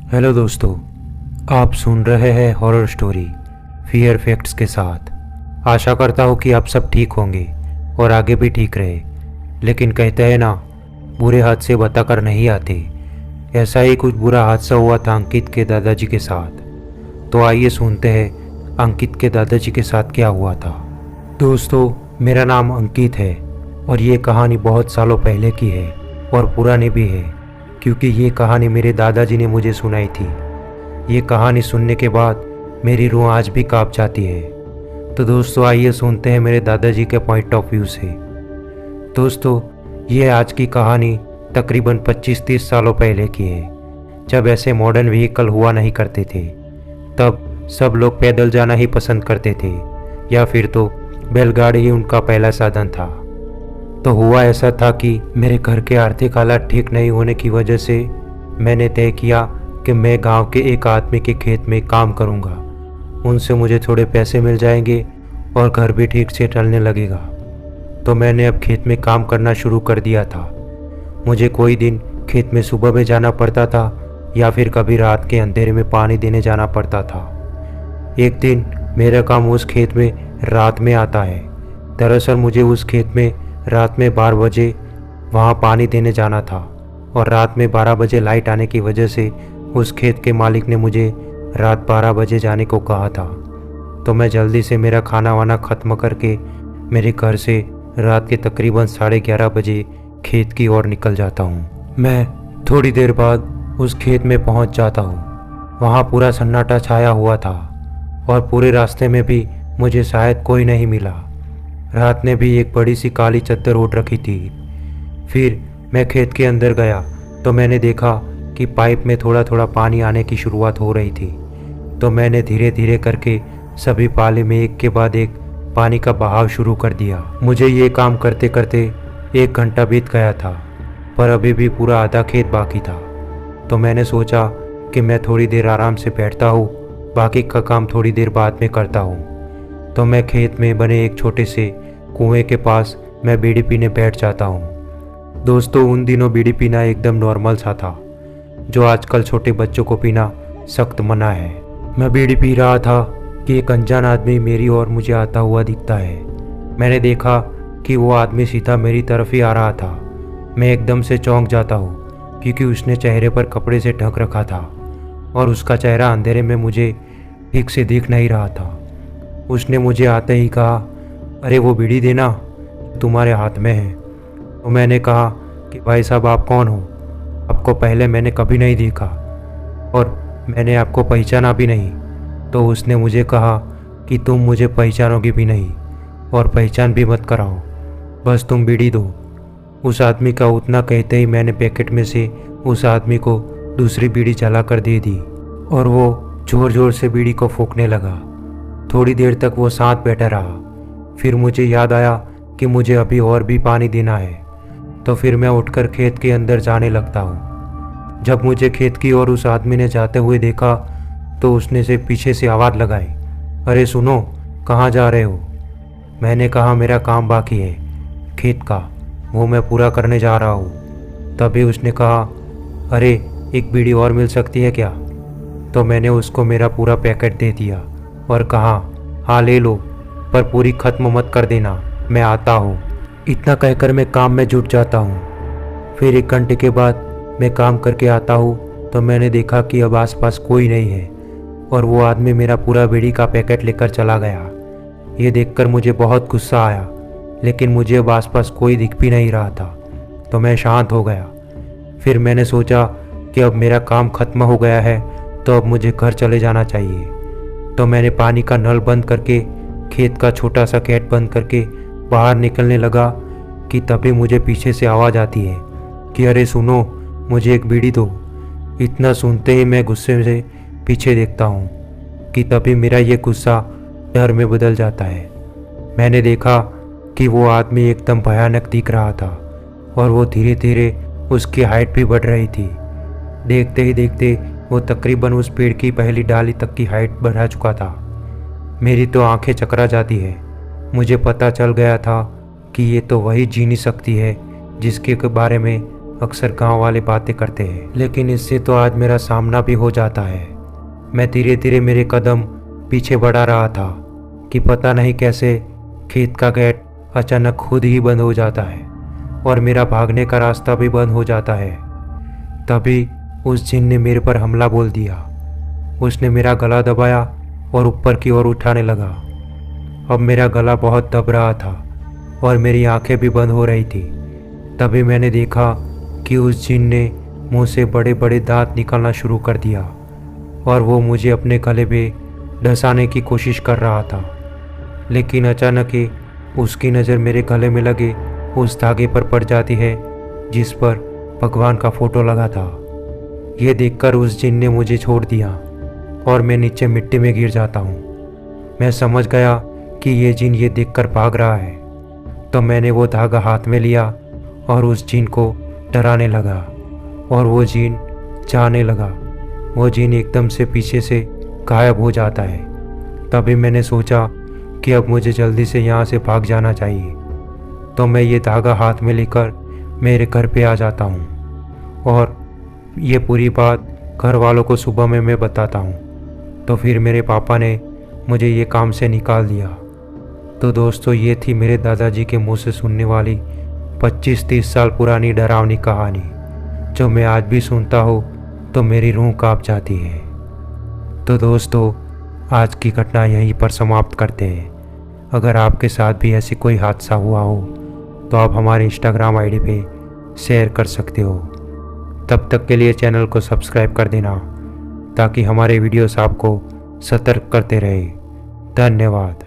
Hello दोस्तों, आप सुन रहे हैं हॉरर स्टोरी फियर फैक्ट्स के साथ। आशा करता हूँ कि आप सब ठीक होंगे और आगे भी ठीक रहे। लेकिन कहते हैं ना, बुरे हादसे बताकर नहीं आते। ऐसा ही कुछ बुरा हादसा हुआ था अंकित के दादाजी के साथ। तो आइए सुनते हैं अंकित के दादाजी के साथ क्या हुआ था। दोस्तों, मेरा नाम अंकित है और ये कहानी बहुत सालों पहले की है और पुरानी भी है, क्योंकि ये कहानी मेरे दादाजी ने मुझे सुनाई थी। ये कहानी सुनने के बाद मेरी रूह आज भी कांप जाती है। तो दोस्तों, आइए सुनते हैं मेरे दादाजी के पॉइंट ऑफ व्यू से। दोस्तों, ये आज की कहानी तकरीबन 25-30 सालों पहले की है, जब ऐसे मॉडर्न व्हीकल हुआ नहीं करते थे। तब सब लोग पैदल जाना ही पसंद करते थे, या फिर तो बैलगाड़ी ही उनका पहला साधन था। तो हुआ ऐसा था कि मेरे घर के आर्थिक हालात ठीक नहीं होने की वजह से मैंने तय किया कि मैं गांव के एक आदमी के खेत में काम करूंगा। उनसे मुझे थोड़े पैसे मिल जाएंगे और घर भी ठीक से चलने लगेगा। तो मैंने अब खेत में काम करना शुरू कर दिया था। मुझे कोई दिन खेत में सुबह में जाना पड़ता था या फिर कभी रात के अंधेरे में पानी देने जाना पड़ता था। एक दिन मेरा काम उस खेत में रात में आता है। दरअसल मुझे उस खेत में रात में 12 बजे वहाँ पानी देने जाना था और रात में 12 बजे लाइट आने की वजह से उस खेत के मालिक ने मुझे रात 12 बजे जाने को कहा था। तो मैं जल्दी से मेरा खाना वाना ख़त्म करके मेरे घर से रात के तकरीबन 11:30 बजे खेत की ओर निकल जाता हूँ। मैं थोड़ी देर बाद उस खेत में पहुँच जाता हूँ। वहाँ पूरा सन्नाटा छाया हुआ था और पूरे रास्ते में भी मुझे शायद कोई नहीं मिला। रात ने भी एक बड़ी सी काली चद्दर ओढ़ रखी थी। फिर मैं खेत के अंदर गया तो मैंने देखा कि पाइप में थोड़ा थोड़ा पानी आने की शुरुआत हो रही थी। तो मैंने धीरे धीरे करके सभी पाले में एक के बाद एक पानी का बहाव शुरू कर दिया। मुझे ये काम करते करते 1 घंटा बीत गया था, पर अभी भी पूरा आधा खेत बाकी था। तो मैंने सोचा कि मैं थोड़ी देर आराम से बैठता हूँ, बाकी का काम थोड़ी देर बाद में करता हूँ। तो मैं खेत में बने एक छोटे से कुएं के पास मैं बीड़ी पीने बैठ जाता हूँ। दोस्तों, उन दिनों बीड़ी पीना एकदम नॉर्मल सा था, जो आजकल छोटे बच्चों को पीना सख्त मना है। मैं बीड़ी पी रहा था कि एक अनजान आदमी मेरी ओर मुझे आता हुआ दिखता है। मैंने देखा कि वो आदमी सीधा मेरी तरफ ही आ रहा था। मैं एकदम से चौंक जाता हूँ, क्योंकि उसने चेहरे पर कपड़े से ढक रखा था और उसका चेहरा अंधेरे में मुझे ठीक से दिख नहीं रहा था। उसने मुझे आते ही कहा, अरे वो बीड़ी देना तुम्हारे हाथ में है। तो मैंने कहा कि भाई साहब, आप कौन हो? आपको पहले मैंने कभी नहीं देखा और मैंने आपको पहचाना भी नहीं। तो उसने मुझे कहा कि तुम मुझे पहचानोगे भी नहीं और पहचान भी मत कराओ, बस तुम बीड़ी दो। उस आदमी का उतना कहते ही मैंने पैकेट में से उस आदमी को दूसरी बीड़ी जला कर दे दी और वो ज़ोर ज़ोर से बीड़ी को फूंकने लगा। थोड़ी देर तक वो साथ बैठा रहा। फिर मुझे याद आया कि मुझे अभी और भी पानी देना है। तो फिर मैं उठकर खेत के अंदर जाने लगता हूँ। जब मुझे खेत की ओर उस आदमी ने जाते हुए देखा तो उसने से पीछे से आवाज़ लगाई, अरे सुनो, कहाँ जा रहे हो? मैंने कहा, मेरा काम बाकी है खेत का, वो मैं पूरा करने जा रहा हूँ। तभी उसने कहा, अरे एक बीड़ी और मिल सकती है क्या? तो मैंने उसको मेरा पूरा पैकेट दे दिया और कहा, हाँ ले लो, पर पूरी ख़त्म मत कर देना, मैं आता हूँ। इतना कहकर मैं काम में जुट जाता हूँ। फिर 1 घंटे के बाद मैं काम करके आता हूँ तो मैंने देखा कि अब आसपास कोई नहीं है और वो आदमी मेरा पूरा बीड़ी का पैकेट लेकर चला गया। ये देखकर मुझे बहुत गुस्सा आया, लेकिन मुझे अब आसपास कोई दिख भी नहीं रहा था। तो मैं शांत हो गया। फिर मैंने सोचा कि अब मेरा काम ख़त्म हो गया है तो अब मुझे घर चले जाना चाहिए। तो मैंने पानी का नल बंद करके खेत का छोटा सा गेट बंद करके बाहर निकलने लगा कि तभी मुझे पीछे से आवाज़ आती है कि अरे सुनो, मुझे एक बीड़ी दो। इतना सुनते ही मैं गुस्से से पीछे देखता हूँ कि तभी मेरा ये गुस्सा डर में बदल जाता है। मैंने देखा कि वो आदमी एकदम भयानक दिख रहा था और वो धीरे धीरे उसकी हाइट भी बढ़ रही थी। देखते ही देखते वो तकरीबन उस पेड़ की पहली डाली तक की हाइट बढ़ा चुका था। मेरी तो आंखें चकरा जाती है। मुझे पता चल गया था कि ये तो वही जीनी शक्ति है जिसके बारे में अक्सर गांव वाले बातें करते हैं, लेकिन इससे तो आज मेरा सामना भी हो जाता है। मैं धीरे धीरे मेरे कदम पीछे बढ़ा रहा था कि पता नहीं कैसे खेत का गेट अचानक खुद ही बंद हो जाता है और मेरा भागने का रास्ता भी बंद हो जाता है। तभी उस जिन ने मेरे पर हमला बोल दिया। उसने मेरा गला दबाया और ऊपर की ओर उठाने लगा। अब मेरा गला बहुत दब रहा था और मेरी आंखें भी बंद हो रही थी। तभी मैंने देखा कि उस जिन ने मुंह से बड़े बड़े दांत निकालना शुरू कर दिया और वो मुझे अपने गले पे डसाने की कोशिश कर रहा था। लेकिन अचानक ही उसकी नज़र मेरे गले में लगे उस धागे पर पड़ जाती है जिस पर भगवान का फोटो लगा था। यह देखकर उस जिन ने मुझे छोड़ दिया और मैं नीचे मिट्टी में गिर जाता हूँ। मैं समझ गया कि ये जिन ये देखकर भाग रहा है, तो मैंने वो धागा हाथ में लिया और उस जिन को डराने लगा और वो जिन जाने लगा। वो जिन एकदम से पीछे से गायब हो जाता है। तभी मैंने सोचा कि अब मुझे जल्दी से यहाँ से भाग जाना चाहिए, तो मैं ये धागा हाथ में लेकर मेरे घर पे आ जाता हूँ और ये पूरी बात घर वालों को सुबह में मैं बताता हूँ। तो फिर मेरे पापा ने मुझे ये काम से निकाल दिया। तो दोस्तों, ये थी मेरे दादाजी के मुंह से सुनने वाली 25-30 साल पुरानी डरावनी कहानी, जो मैं आज भी सुनता हूँ तो मेरी रूह कांप जाती है। तो दोस्तों, आज की घटना यहीं पर समाप्त करते हैं। अगर आपके साथ भी ऐसी कोई हादसा हुआ हो तो आप हमारे इंस्टाग्राम आईडी पे शेयर कर सकते हो। तब तक के लिए चैनल को सब्सक्राइब कर देना ताकि हमारे वीडियोस आपको सतर्क करते रहे। धन्यवाद।